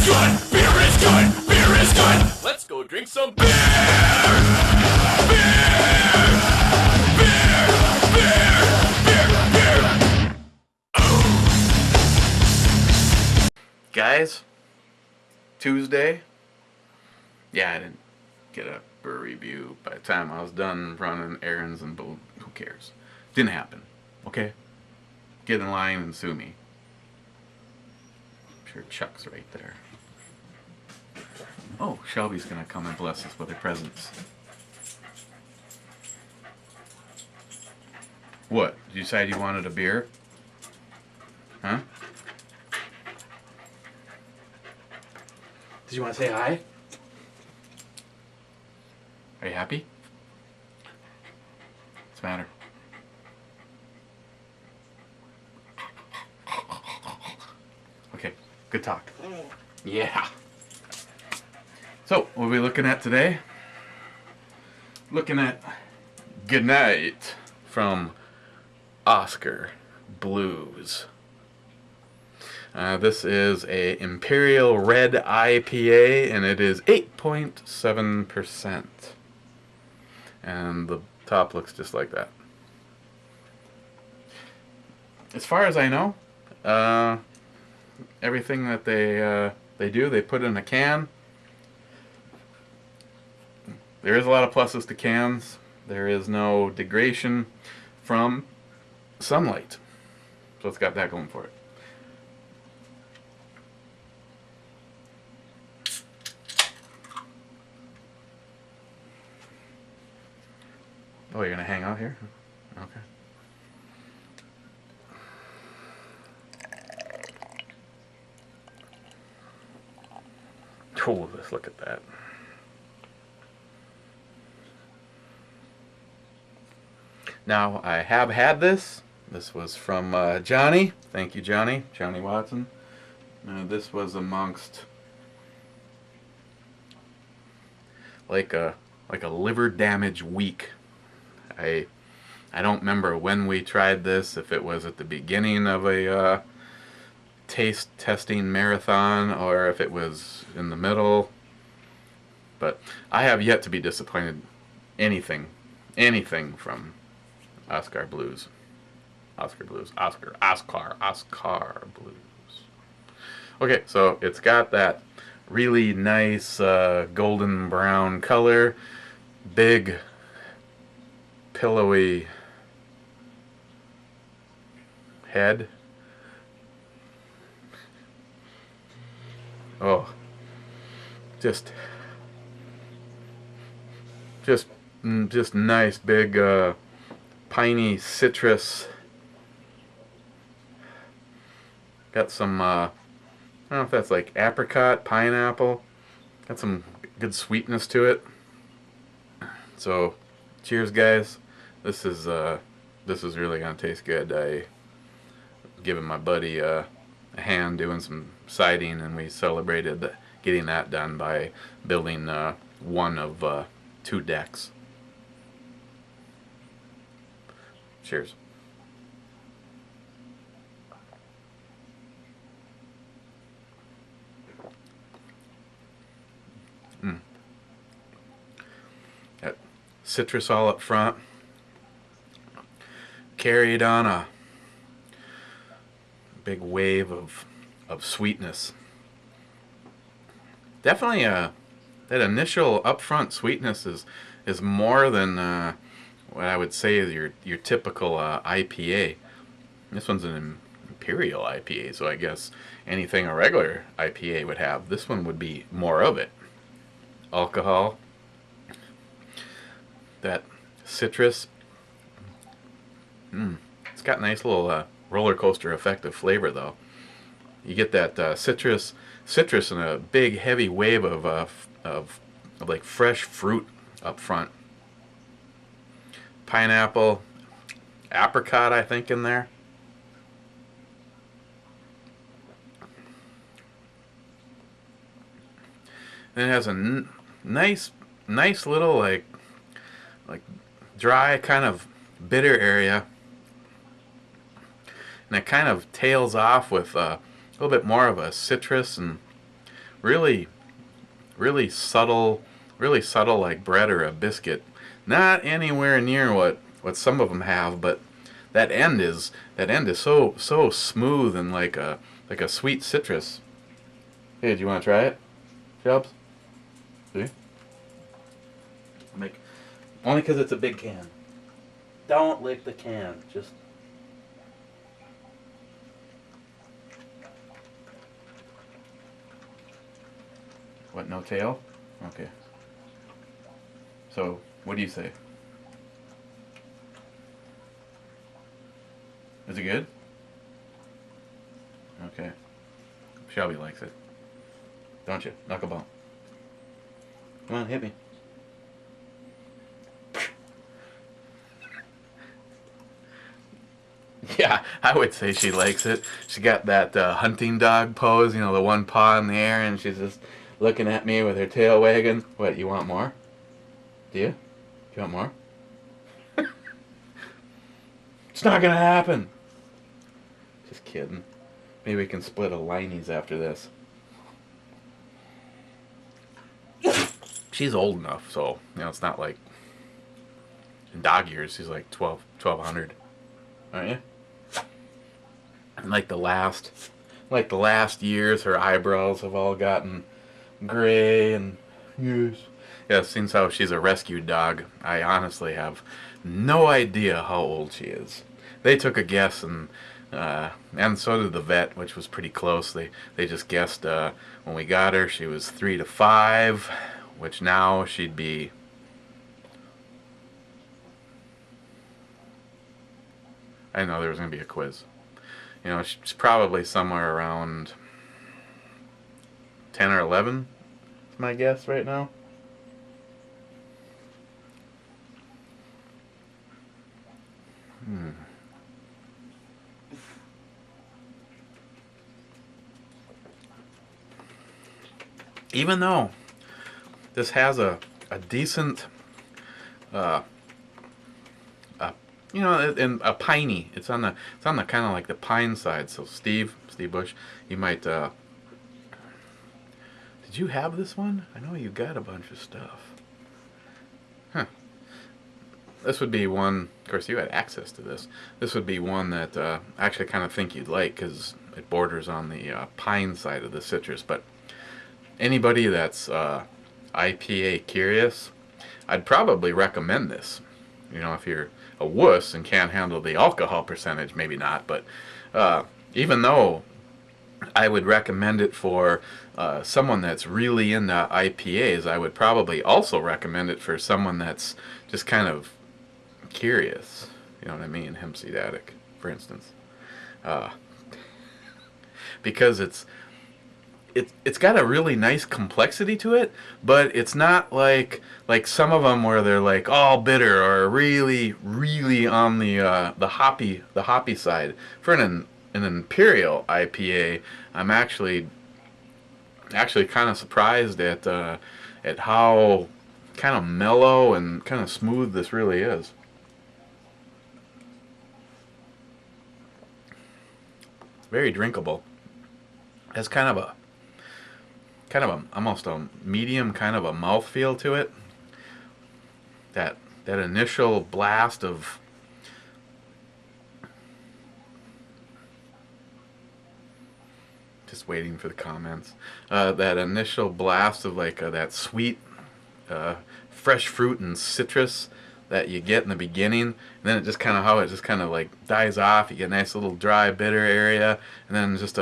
good, beer is good, beer is good. Let's go drink some beer. Guys, Tuesday. Yeah, I didn't get a brew review by the time I was done running errands and who cares? Didn't happen. Okay? Get in line and sue me. I'm sure Chuck's right there. Oh, Shelby's gonna come and bless us with her presents. What? Did you decide you wanted a beer? Huh? Did you want to say hi? Are you happy? What's the matter? Okay, good talk. Yeah. So, what are we looking at today? Looking at Goodnight from Oskar Blues. This is a Imperial Red IPA, and it is 8.7%. And the top looks just like that. As far as I know, everything that they do, they put in a can. There is a lot of pluses to cans. There is no degradation from sunlight, so it's got that going for it. Oh, you're gonna hang out here? Okay. Oh, let's look at that. Now, I have had this. This was from Johnnie. Thank you, Johnnie. Johnnie Watson. This was amongst like a liver damage week. I don't remember when we tried this, if it was at the beginning of a taste testing marathon or if it was in the middle. But I have yet to be disappointed anything from Oskar Blues. Oskar Blues. Oskar Blues. Okay, so it's got that really nice golden brown color, big pillowy head. Oh, just nice big piney citrus. Got some I don't know if that's like apricot, pineapple. Got some good sweetness to it. So cheers, guys. This is really gonna taste good. I given my buddy a hand doing some siding, and we celebrated getting that done by building one of 2 decks. Cheers. Got citrus all up front, carried on a big wave of sweetness. Definitely that initial upfront sweetness is more than what I would say is your typical IPA. This one's an Imperial IPA, so I guess anything a regular IPA would have, this one would be more of it. Alcohol, that citrus. It's got a nice little roller coaster effect of flavor, though. You get that citrus and a big heavy wave of like fresh fruit up front. Pineapple, apricot, I think, in there. And it has a nice little like dry kind of bitter area, and it kind of tails off with a little bit more of a citrus and really, really subtle like bread or a biscuit. Not anywhere near what some of them have, but that end is so smooth and like a sweet citrus. Hey, do you want to try it, Jobs? See? Make only because it's a big can. Don't lick the can. Just. What? No tail? Okay. So, what do you say? Is it good? Okay. Shelby likes it. Don't you? Knucklebone. Come on, hit me. Yeah, I would say she likes it. She got that hunting dog pose, you know, the one paw in the air, and she's just looking at me with her tail wagging. What, you want more? Do you? Do you want more? It's not gonna happen. Just kidding. Maybe we can split a Liney's after this. She's old enough, so, you know, it's not like... In dog years, she's like 1200. Aren't you? And like the last years, her eyebrows have all gotten gray and... Yes. Yeah, since how she's a rescue dog, I honestly have no idea how old she is. They took a guess, and so did the vet, which was pretty close. They just guessed when we got her, she was 3 to 5, which now she'd be... I know there was going to be a quiz. You know, she's probably somewhere around 10 or 11, is my guess right now. Even though this has a decent, you know, and a piney. It's on the kind of like the pine side. So Steve Bush, you might. Did you have this one? I know you got a bunch of stuff. Huh. This would be one. Of course, you had access to this. This would be one that I actually kind of think you'd like because it borders on the pine side of the citrus. But anybody that's IPA curious, I'd probably recommend this. You know, if you're a wuss and can't handle the alcohol percentage, maybe not. But even though I would recommend it for someone that's really into IPAs, I would probably also recommend it for someone that's just kind of curious. You know what I mean? HempSeedAddict, for instance. Because it's got a really nice complexity to it, but it's not like some of them where they're like all bitter or really on the hoppy side. For an Imperial IPA, I'm actually kind of surprised at how kind of mellow and kind of smooth this really is. Very drinkable. Has kind of a almost a medium kind of a mouthfeel to it. That initial blast of just waiting for the comments. That initial blast of like that sweet fresh fruit and citrus that you get in the beginning, and then it just kind of like dies off. You get a nice little dry bitter area, and then just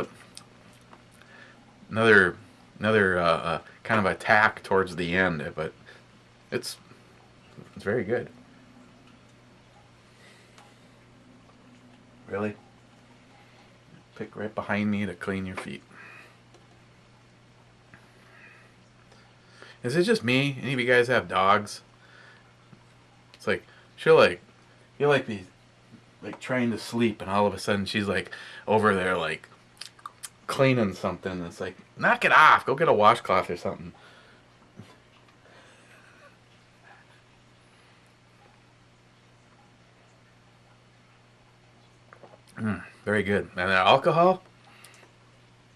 another kind of attack towards the end, but it's very good. Really? Pick right behind me to clean your feet. Is it just me? Any of you guys have dogs? It's like you'll like be like trying to sleep, and all of a sudden she's like over there like cleaning something. It's like, knock it off. Go get a washcloth or something. Very good. And that alcohol,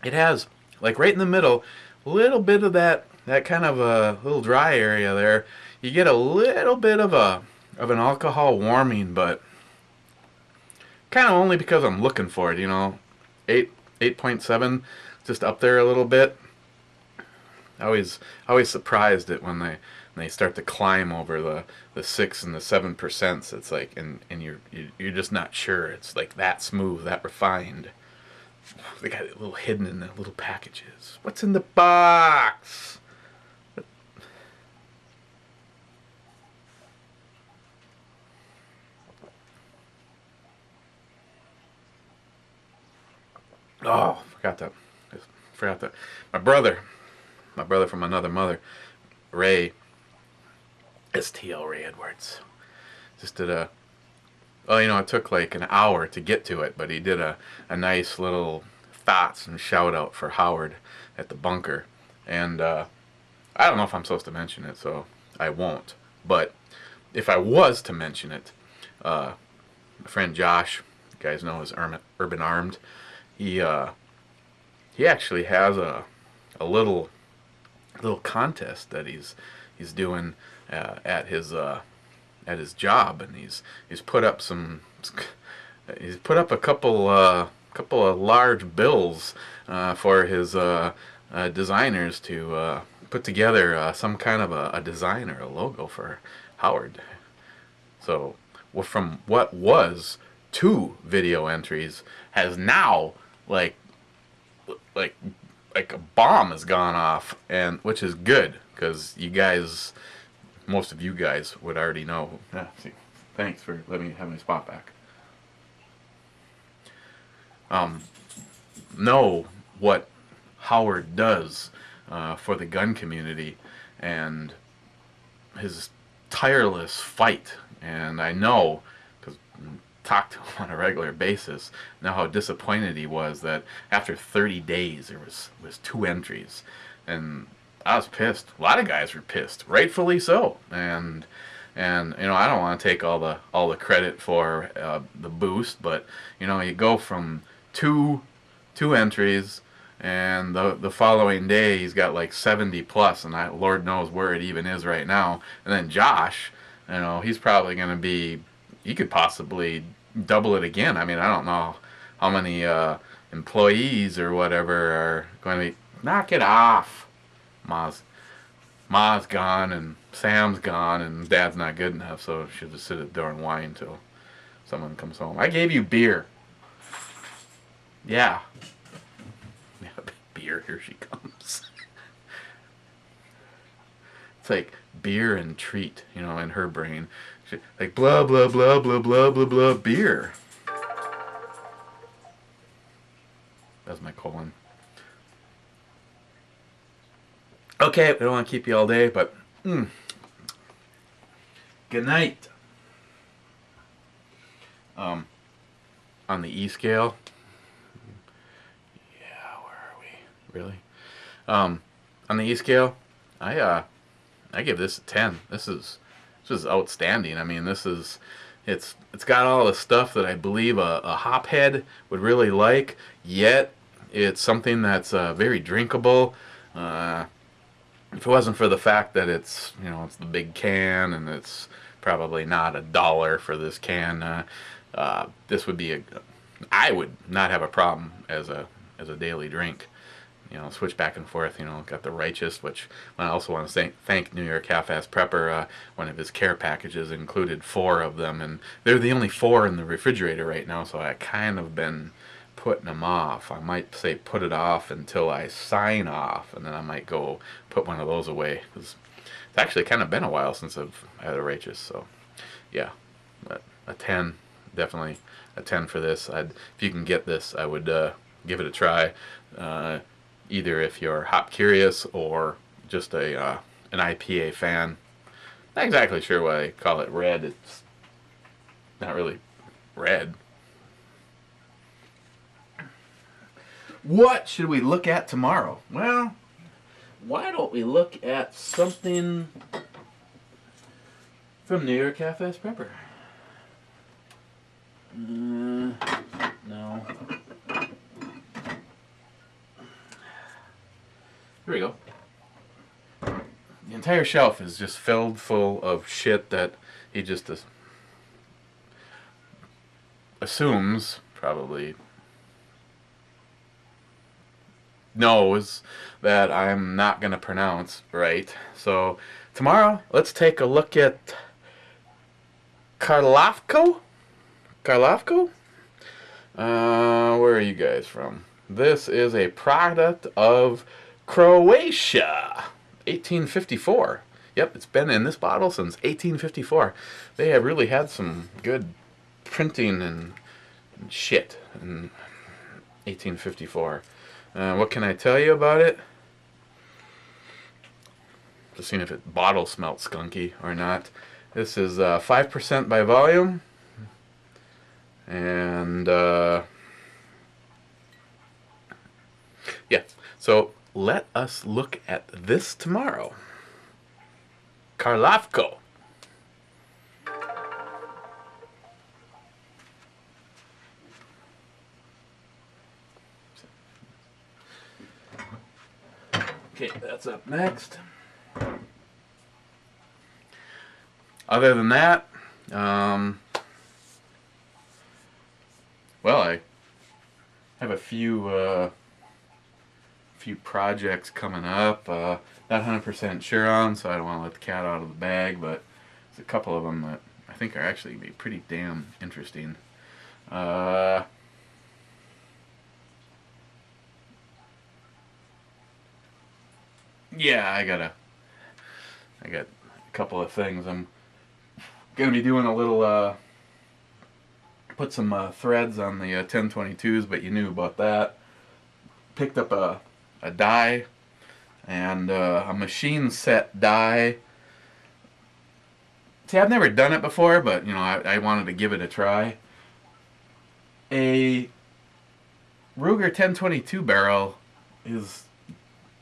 it has, like right in the middle, a little bit of that kind of a little dry area there. You get a little bit of an alcohol warming, but kind of only because I'm looking for it. 8.7, just up there a little bit. I always surprised it when they start to climb over the 6 and the 7%. It's like and you're just not sure. It's like that smooth, that refined. They got it a little hidden in the little packages. What's in the box? Oh, forgot that. My brother from another mother, Ray, STL Ray Edwards, just did a. Oh, it took like an hour to get to it, but he did a nice little thoughts and shout out for Howard at the bunker. And I don't know if I'm supposed to mention it, so I won't. But if I was to mention it, my friend Josh, you guys know as Urban Armed, he actually has a little contest that he's doing at his job, and he's put up a couple of large bills for his designers to put together some kind of a design or a logo for Howard. So from what was 2 video entries has now like a bomb has gone off, and which is good because most of you guys would already know. Yeah, see, thanks for letting me have my spot back. Know what Howard does for the gun community and his tireless fight, and I know because talk to him on a regular basis, know how disappointed he was that after 30 days there was 2 entries, and I was pissed. A lot of guys were pissed, rightfully so, and I don't want to take all the credit for the boost, but you go from two entries, and the following day he's got like 70 plus, and Lord knows where it even is right now. And then Josh, he's probably going to be, he could possibly double it again. I mean, I don't know how many employees or whatever are going to be. Knock it off. Ma's gone and Sam's gone and Dad's not good enough, so she'll just sit at the door and whine until someone comes home. I gave you beer. Yeah. Beer, here she comes. It's like beer and treat, in her brain. Like blah, blah, blah, blah, blah, blah, blah, beer. That's my colon. Okay, I don't want to keep you all day, but good night. On the E scale, yeah, where are we? Really? On the E scale, I give this a 10. This is outstanding. I mean, it's got all the stuff that I believe a hophead would really like. Yet it's something that's very drinkable. If it wasn't for the fact that it's the big can and it's probably not $1 for this can, this would be I would not have a problem as a daily drink. Switch back and forth. Got the Righteous, which I also want to thank New York Half-Ass Prepper. One of his care packages included 4 of them, and they're the only 4 in the refrigerator right now. So I kind of been putting them off. I might say put it off until I sign off, and then I might go put one of those away, because it's actually kind of been a while since I've had a Righteous. So yeah, a 10, definitely a 10 for this. If you can get this, I would give it a try. Either if you're hop curious or just an IPA fan. Not exactly sure why they call it red. It's not really red. What should we look at tomorrow? Well, why don't we look at something from New York Half-Ass Prepper? No. Here we go. The entire shelf is just filled full of shit that he just assumes, probably knows, that I'm not going to pronounce right. So tomorrow, let's take a look at Karlovko? Karlovko? Where are you guys from? This is a product of Croatia. 1854. Yep, it's been in this bottle since 1854. They have really had some good printing and shit in 1854. What can I tell you about it? Just seeing if it bottle smelt skunky or not. This is 5% by volume. And yeah, so let us look at this tomorrow. Karlovko. Okay, that's up next. Other than that, well, I have a few projects coming up. Not 100% sure on, so I don't want to let the cat out of the bag, but there's a couple of them that I think are actually going to be pretty damn interesting. Yeah, I got a couple of things. I'm gonna be doing a little put some threads on the 1022s, but you knew about that. Picked up a die and a machine set die. See, I've never done it before, but you know, I wanted to give it a try. A Ruger 1022 barrel is,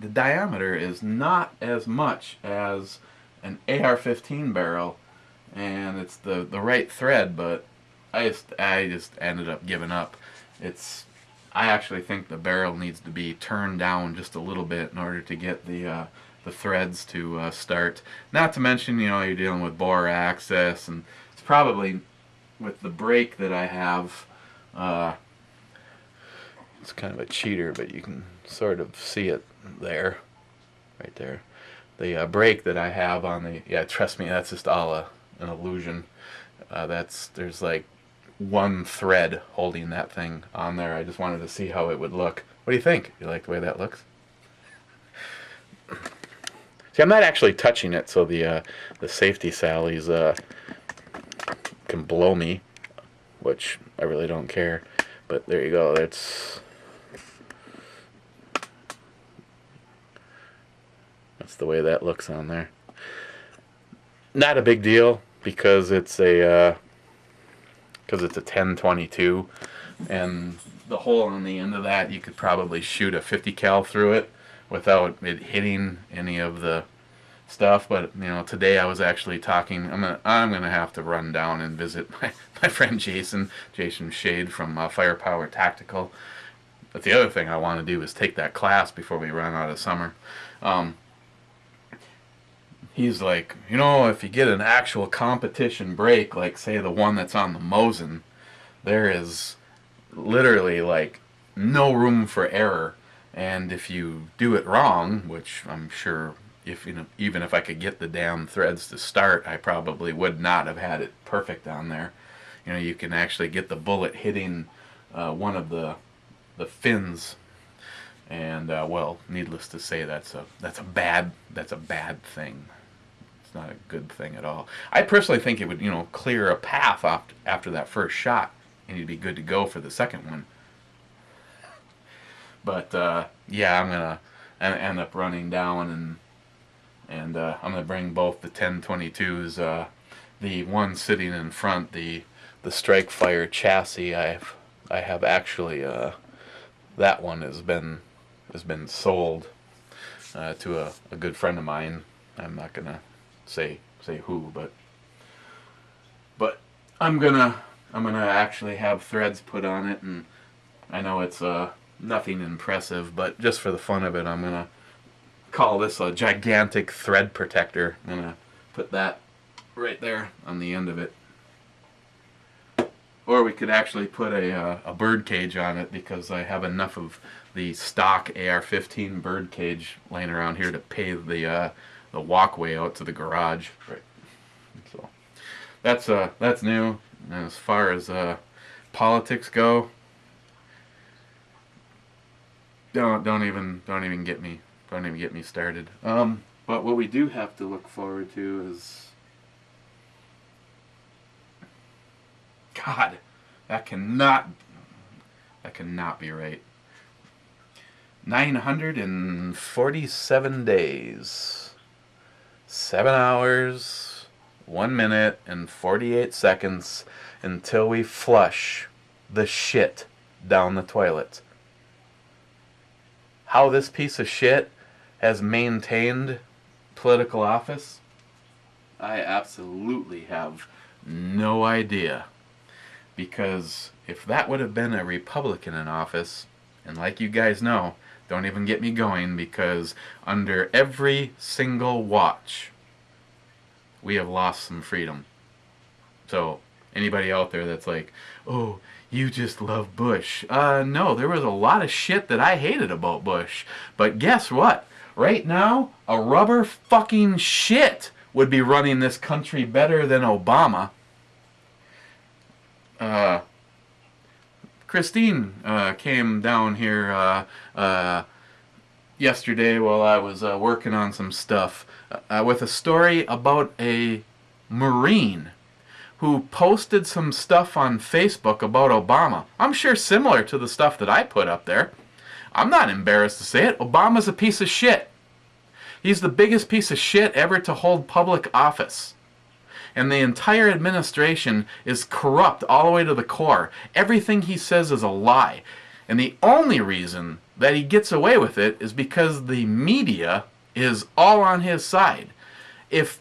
the diameter is not as much as an AR-15 barrel, and it's the right thread, but I just ended up giving up. I actually think the barrel needs to be turned down just a little bit in order to get the threads to start. Not to mention, you know, you're dealing with bore access, and it's probably with the brake that I have. It's kind of a cheater, but you can sort of see it there, right there. The brake that I have on the, yeah, trust me, that's just all an illusion. There's like one thread holding that thing on there. I just wanted to see how it would look. What do you think? You like the way that looks? See, I'm not actually touching it, so the safety sallies can blow me, which I really don't care. But there you go. That's the way that looks on there. Not a big deal because it's a 1022, and the hole on the end of that, you could probably shoot a 50 cal through it without it hitting any of the stuff. But you know, today I was actually talking. I'm gonna have to run down and visit my friend Jason Shade from Firepower Tactical. But the other thing I want to do is take that class before we run out of summer. He's like, you know, if you get an actual competition brake, like say the one that's on the Mosin, there is literally like no room for error. And if you do it wrong, which I'm sure, if you know, even if I could get the damn threads to start, I probably would not have had it perfect on there. You know, you can actually get the bullet hitting one of the fins, and well, needless to say, that's a bad thing. It's not a good thing at all. I personally think it would, you know, clear a path after that first shot, and you'd be good to go for the second one. But yeah, I'm gonna end up running down, and I'm gonna bring both the 1022s. The one sitting in front, the Strike Fire chassis, I have actually that one has been sold to a good friend of mine. I'm not gonna say who, but I'm gonna actually have threads put on it, and I know it's nothing impressive, but just for the fun of it, I'm gonna call this a gigantic thread protector. I'm gonna put that right there on the end of it. Or we could actually put a bird cage on it, because I have enough of the stock AR-15 bird cage laying around here to pave the walkway out to the garage. Right. So that's new. And as far as politics go, don't even get me started. But what we do have to look forward to is, God, that cannot be right. 947 days, 7 hours, 1 minute, and 48 seconds until we flush the shit down the toilet. How this piece of shit has maintained political office, I absolutely have no idea. Because if that would have been a Republican in office, and like you guys know, don't even get me going, because under every single watch, we have lost some freedom. So anybody out there that's like, oh, you just love Bush. No, there was a lot of shit that I hated about Bush. But guess what? Right now, a rubber fucking shit would be running this country better than Obama. Christine came down here yesterday while I was working on some stuff with a story about a Marine who posted some stuff on Facebook about Obama. I'm sure similar to the stuff that I put up there. I'm not embarrassed to say it. Obama's a piece of shit. He's the biggest piece of shit ever to hold public office. And the entire administration is corrupt all the way to the core. Everything he says is a lie. And the only reason that he gets away with it is because the media is all on his side. If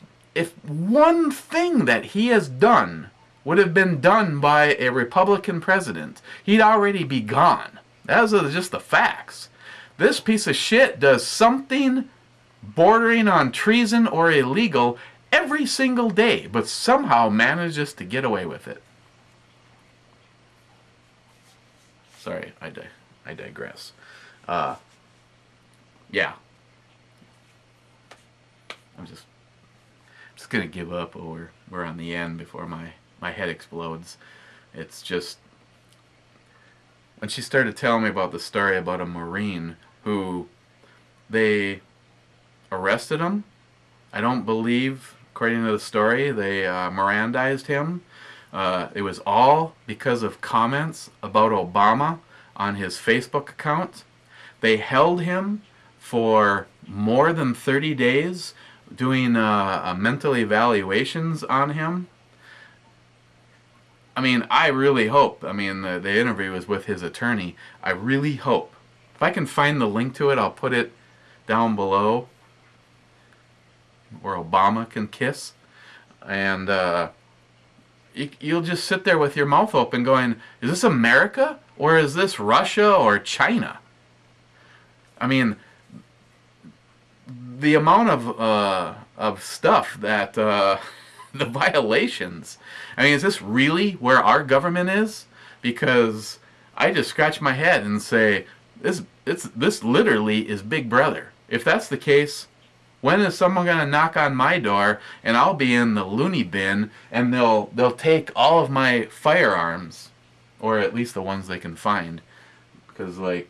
one thing that he has done would have been done by a Republican president, he'd already be gone. Those are just the facts. This piece of shit does something bordering on treason or illegal every single day, but somehow manages to get away with it. Sorry, I digress. Yeah. I'm just gonna give up, or we're on the end before my head explodes. It's just, when she started telling me about the story about a Marine who they arrested him. I don't believe, according to the story, they Mirandized him. It was all because of comments about Obama on his Facebook account. They held him for more than 30 days doing mental evaluations on him. I mean, I really hope, the interview was with his attorney. I really hope. If I can find the link to it, I'll put it down below where Obama can kiss. And you'll just sit there with your mouth open going, is this America? Or is this Russia or China? I mean, the amount of stuff that, the violations. I mean, is this really where our government is? Because I just scratch my head and say, this literally is Big Brother. If that's the case, when is someone going to knock on my door and I'll be in the loony bin and they'll take all of my firearms, or at least the ones they can find? Because, like,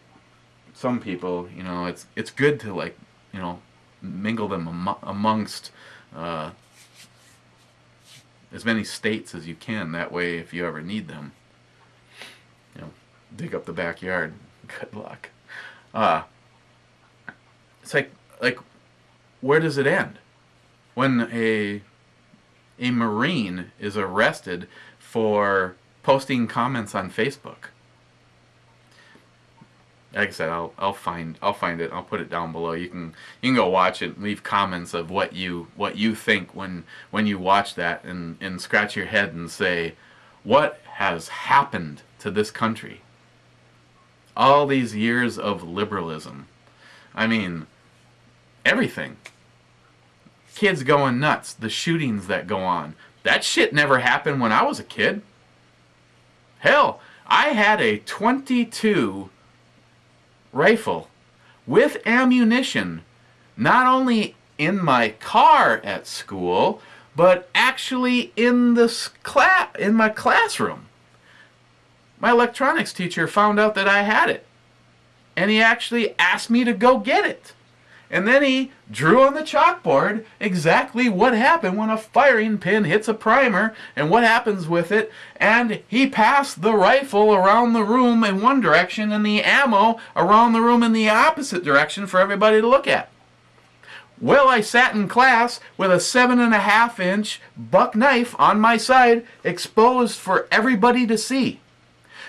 some people, you know, it's good to, like, you know, mingle them amongst as many states as you can. That way, if you ever need them, you know, dig up the backyard. Good luck. It's like, where does it end? When a Marine is arrested for posting comments on Facebook. Like I said, I'll find it. I'll put it down below. You can go watch it. Leave comments of what you think when you watch that, and scratch your head and say, what has happened to this country? All these years of liberalism. I mean, Everything. Kids going nuts. The shootings that go on. That shit never happened when I was a kid. Hell, I had a .22 rifle with ammunition, not only in my car at school, but actually in my classroom. My electronics teacher found out that I had it, and he actually asked me to go get it. And then he drew on the chalkboard exactly what happened when a firing pin hits a primer and what happens with it. And he passed the rifle around the room in one direction and the ammo around the room in the opposite direction for everybody to look at. Well, I sat in class with a 7.5-inch buck knife on my side, exposed for everybody to see.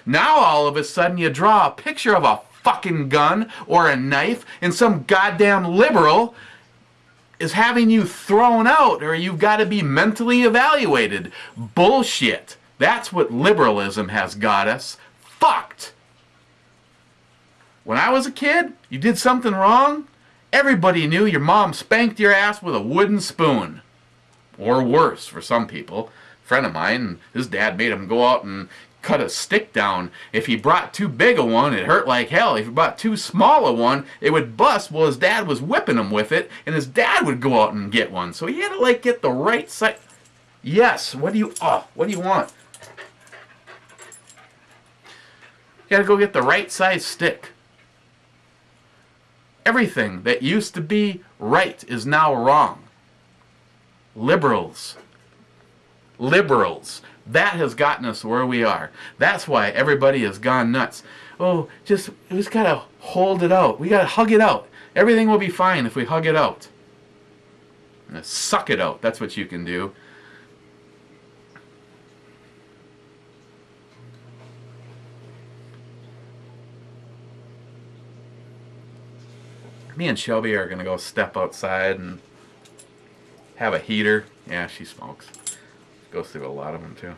Now all of a sudden you draw a picture of a fucking gun or a knife and some goddamn liberal is having you thrown out, or you've got to be mentally evaluated. Bullshit. That's what liberalism has got us fucked. When I was a kid, you did something wrong, everybody knew your mom spanked your ass with a wooden spoon. Or worse for some people. A friend of mine, his dad made him go out and cut a stick down. If he brought too big a one, it hurt like hell. If he brought too small a one, it would bust. Well, his dad was whipping him with it, and his dad would go out and get one. So he had to like get the right size. Yes, what do you want? You gotta go get the right size stick. Everything that used to be right is now wrong. Liberals. That has gotten us where we are. That's why everybody has gone nuts. Oh, we just gotta hold it out. We gotta hug it out. Everything will be fine if we hug it out. Suck it out. That's what you can do. Me and Shelby are gonna go step outside and have a heater. Yeah, she smokes. Goes through a lot of them too. You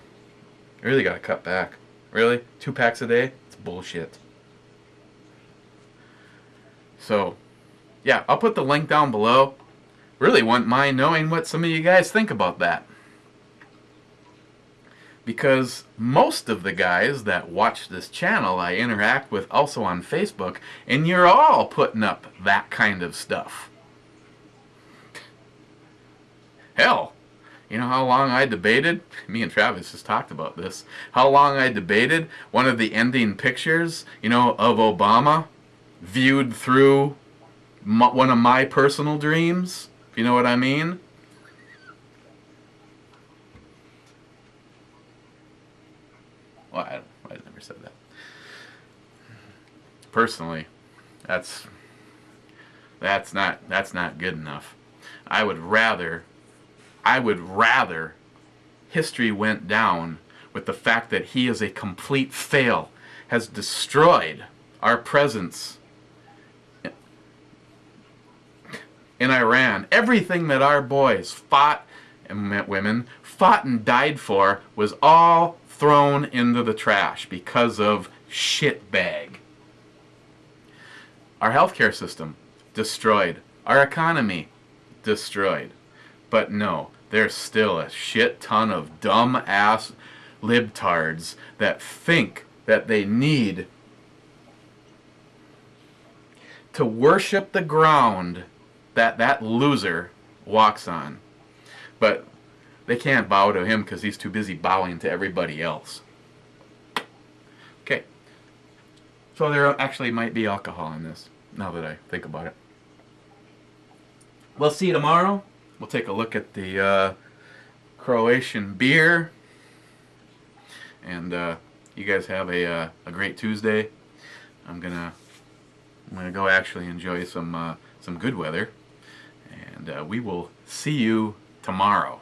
really gotta cut back. Really? 2 packs a day? It's bullshit. So, yeah, I'll put the link down below. Really wouldn't mind knowing what some of you guys think about that. Because most of the guys that watch this channel I interact with also on Facebook, and you're all putting up that kind of stuff. Hell, you know how long I debated? Me and Travis just talked about this. How long I debated one of the ending pictures, of Obama viewed through one of my personal dreams. If you know what I mean? Well, I never said that. Personally, that's not good enough. I would rather history went down with the fact that he is a complete fail, has destroyed our presence in Iran. Everything that our boys fought, and women fought and died for, was all thrown into the trash because of shitbag. Our healthcare system destroyed. Our economy destroyed. But no, there's still a shit ton of dumb-ass libtards that think that they need to worship the ground that loser walks on. But they can't bow to him because he's too busy bowing to everybody else. Okay. So there actually might be alcohol in this, now that I think about it. We'll see you tomorrow. We'll take a look at the Croatian beer. And you guys have a great Tuesday. I'm gonna go actually enjoy some good weather. And we will see you tomorrow.